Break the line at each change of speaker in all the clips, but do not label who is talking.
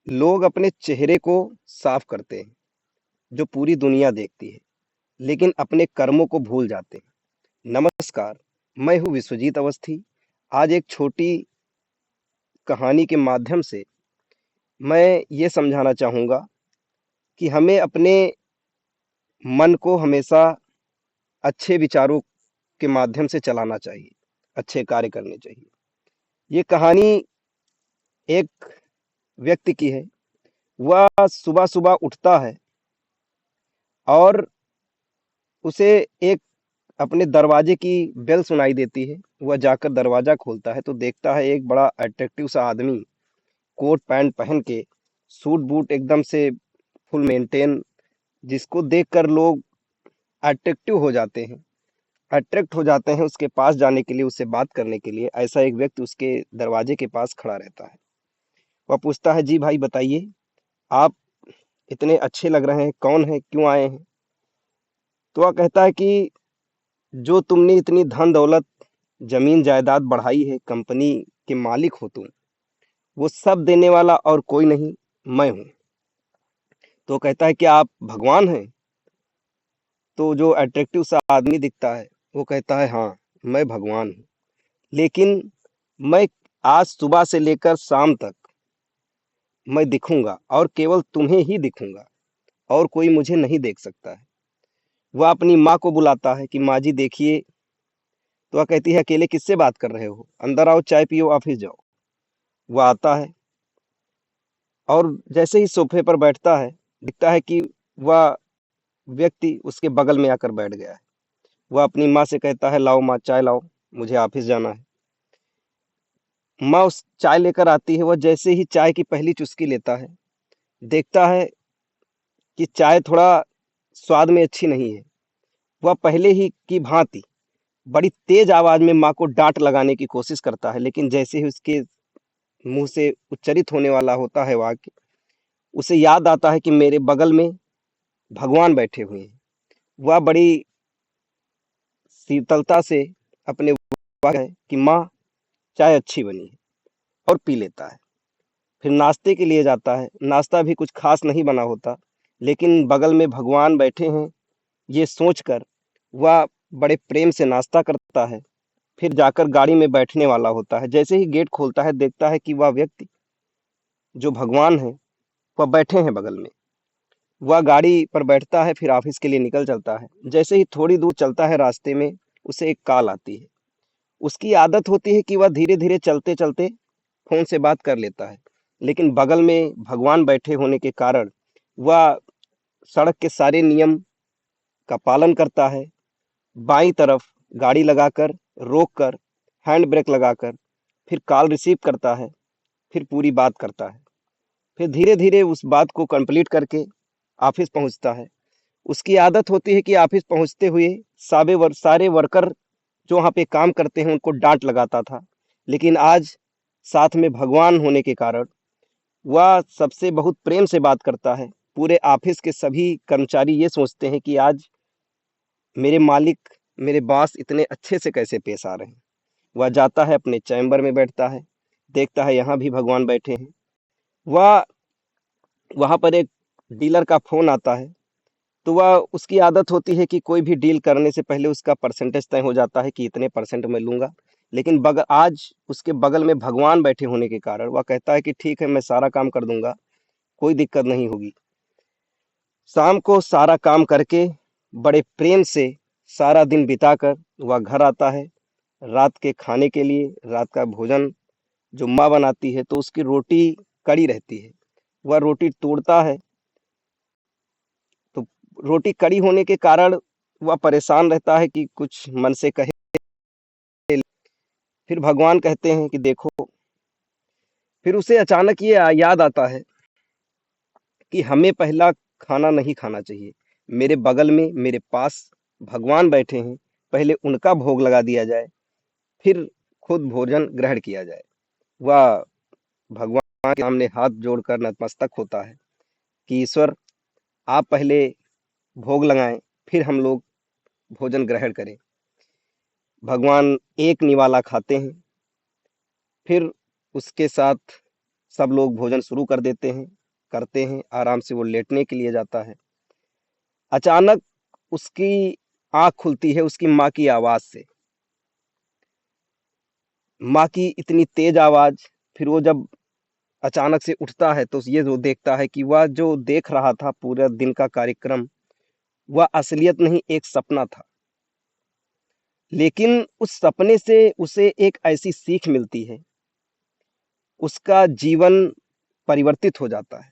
लोग अपने चेहरे को साफ करते हैं, जो पूरी दुनिया देखती है, लेकिन अपने कर्मों को भूल जाते हैं। नमस्कार, मैं हूँ विश्वजीत अवस्थी। आज एक छोटी कहानी के माध्यम से मैं ये समझाना चाहूँगा कि हमें अपने मन को हमेशा अच्छे विचारों के माध्यम से चलाना चाहिए, अच्छे कार्य करने चाहिए। ये कहानी एक व्यक्ति की है। वह सुबह-सुबह उठता है और उसे एक अपने दरवाजे की बेल सुनाई देती है। वह जाकर दरवाजा खोलता है तो देखता है एक बड़ा अट्रैक्टिव सा आदमी कोट पैंट पहन के, सूट बूट एकदम से फुल मेंटेन, जिसको देखकर लोग अट्रैक्टिव हो जाते हैं, अट्रैक्ट हो जाते हैं उसके पास जाने के लिए, उससे बात करने के लिए। ऐसा एक व्यक्ति उसके दरवाजे के पास खड़ा रहता है। वह पूछता है, जी भाई बताइए, आप इतने अच्छे लग रहे हैं, कौन है, क्यों आए हैं? तो वह कहता है कि जो तुमने इतनी धन दौलत, जमीन जायदाद बढ़ाई है, कंपनी के मालिक हो तुम, वो सब देने वाला और कोई नहीं, मैं हूँ। तो कहता है कि आप भगवान हैं? तो जो अट्रैक्टिव सा आदमी दिखता है वो कहता है, हाँ मैं भगवान हूँ, लेकिन मैं आज सुबह से लेकर शाम तक मैं दिखूंगा और केवल तुम्हें ही दिखूंगा, और कोई मुझे नहीं देख सकता है। वह अपनी माँ को बुलाता है कि माँ जी देखिए। तो वह कहती है, अकेले किससे बात कर रहे हो, अंदर आओ, चाय पियो, ऑफिस जाओ। वह आता है और जैसे ही सोफे पर बैठता है, दिखता है कि वह व्यक्ति उसके बगल में आकर बैठ गया है। वह अपनी माँ से कहता है, लाओ माँ चाय लाओ, मुझे ऑफिस जाना है। माँ उस चाय लेकर आती है। वह जैसे ही चाय की पहली चुस्की लेता है, देखता है कि चाय थोड़ा स्वाद में अच्छी नहीं है। वह पहले ही की भांति बड़ी तेज आवाज में माँ को डांट लगाने की कोशिश करता है, लेकिन जैसे ही उसके मुंह से उच्चरित होने वाला होता है वाक्य, उसे याद आता है कि मेरे बगल में भगवान बैठे हुए हैं। वह बड़ी शीतलता से अपने है कि माँ चाय अच्छी बनी है, और पी लेता है। फिर नाश्ते के लिए जाता है। नाश्ता भी कुछ खास नहीं बना होता, लेकिन बगल में भगवान बैठे हैं ये सोचकर वह बड़े प्रेम से नाश्ता करता है। फिर जाकर गाड़ी में बैठने वाला होता है। जैसे ही गेट खोलता है, देखता है कि वह व्यक्ति जो भगवान है वह बैठे हैं बगल में। वह गाड़ी पर बैठता है, फिर ऑफिस के लिए निकल चलता है। जैसे ही थोड़ी दूर चलता है, रास्ते में उसे एक कॉल आती है। उसकी आदत होती है कि वह धीरे धीरे चलते चलते फोन से बात कर लेता है, लेकिन बगल में भगवान बैठे होने के कारण वह सड़क के सारे नियम का पालन करता है। बाईं तरफ गाड़ी लगाकर, रोककर, हैंड ब्रेक लगाकर फिर कॉल रिसीव करता है, फिर पूरी बात करता है। फिर धीरे धीरे उस बात को कंप्लीट करके ऑफिस पहुंचता है। उसकी आदत होती है कि ऑफिस पहुंचते हुए सारे वर्कर जो वहाँ पे काम करते हैं उनको डांट लगाता था, लेकिन आज साथ में भगवान होने के कारण वह सबसे बहुत प्रेम से बात करता है। पूरे ऑफिस के सभी कर्मचारी ये सोचते हैं कि आज मेरे मालिक, मेरे बॉस इतने अच्छे से कैसे पेश आ रहे हैं। वह जाता है, अपने चैम्बर में बैठता है, देखता है यहाँ भी भगवान बैठे हैं। वह वहाँ पर एक डीलर का फ़ोन आता है। तो वह उसकी आदत होती है कि कोई भी डील करने से पहले उसका परसेंटेज तय हो जाता है कि इतने परसेंट मैं लूँगा। लेकिन आज उसके बगल में भगवान बैठे होने के कारण वह कहता है कि ठीक है, मैं सारा काम कर दूँगा, कोई दिक्कत नहीं होगी। शाम को सारा काम करके बड़े प्रेम से सारा दिन बिताकर वह घर आता है। रात के खाने के लिए रात का भोजन जो माँ बनाती है, तो उसकी रोटी कड़ी रहती है। वह रोटी तोड़ता है, तो रोटी कड़ी होने के कारण वह परेशान रहता है कि कुछ मन से कहे। फिर भगवान कहते हैं कि देखो, फिर उसे अचानक ये याद आता है कि हमें पहला खाना नहीं खाना चाहिए। मेरे बगल में, मेरे पास भगवान बैठे हैं, पहले उनका भोग लगा दिया जाए, फिर खुद भोजन ग्रहण किया जाए। वह भगवान के सामने हाथ जोड़कर नतमस्तक होता है कि ईश्वर, आप पहले भोग लगाएं, फिर हम लोग भोजन ग्रहण करें। भगवान एक निवाला खाते हैं, फिर उसके साथ सब लोग भोजन शुरू कर देते हैं, करते हैं, आराम से वो लेटने के लिए जाता है। अचानक उसकी आँख खुलती है उसकी माँ की आवाज़ से। माँ की इतनी तेज़ आवाज़, फिर वो जब अचानक से उठता है तो ये जो देखता है कि वह जो देख रहा था पूरा दिन का कार्यक्रम, वह असलियत नहीं एक सपना था। लेकिन उस सपने से उसे एक ऐसी सीख मिलती है, उसका जीवन परिवर्तित हो जाता है।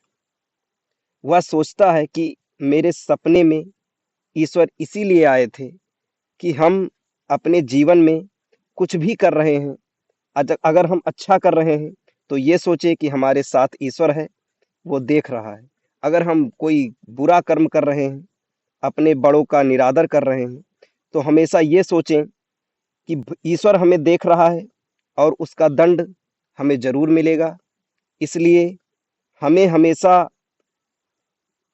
वह सोचता है कि मेरे सपने में ईश्वर इसीलिए आए थे कि हम अपने जीवन में कुछ भी कर रहे हैं, अगर हम अच्छा कर रहे हैं तो ये सोचे कि हमारे साथ ईश्वर है, वो देख रहा है। अगर हम कोई बुरा कर्म कर रहे हैं, अपने बड़ों का निरादर कर रहे हैं, तो हमेशा ये सोचें कि ईश्वर हमें देख रहा है और उसका दंड हमें ज़रूर मिलेगा। इसलिए हमें हमेशा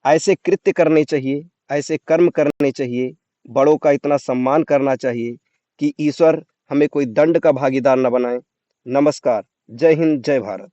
ऐसे कृत्य करने चाहिए, ऐसे कर्म करने चाहिए, बड़ों का इतना सम्मान करना चाहिए कि ईश्वर हमें कोई दंड का भागीदार न बनाए। नमस्कार। जय हिंद, जय भारत।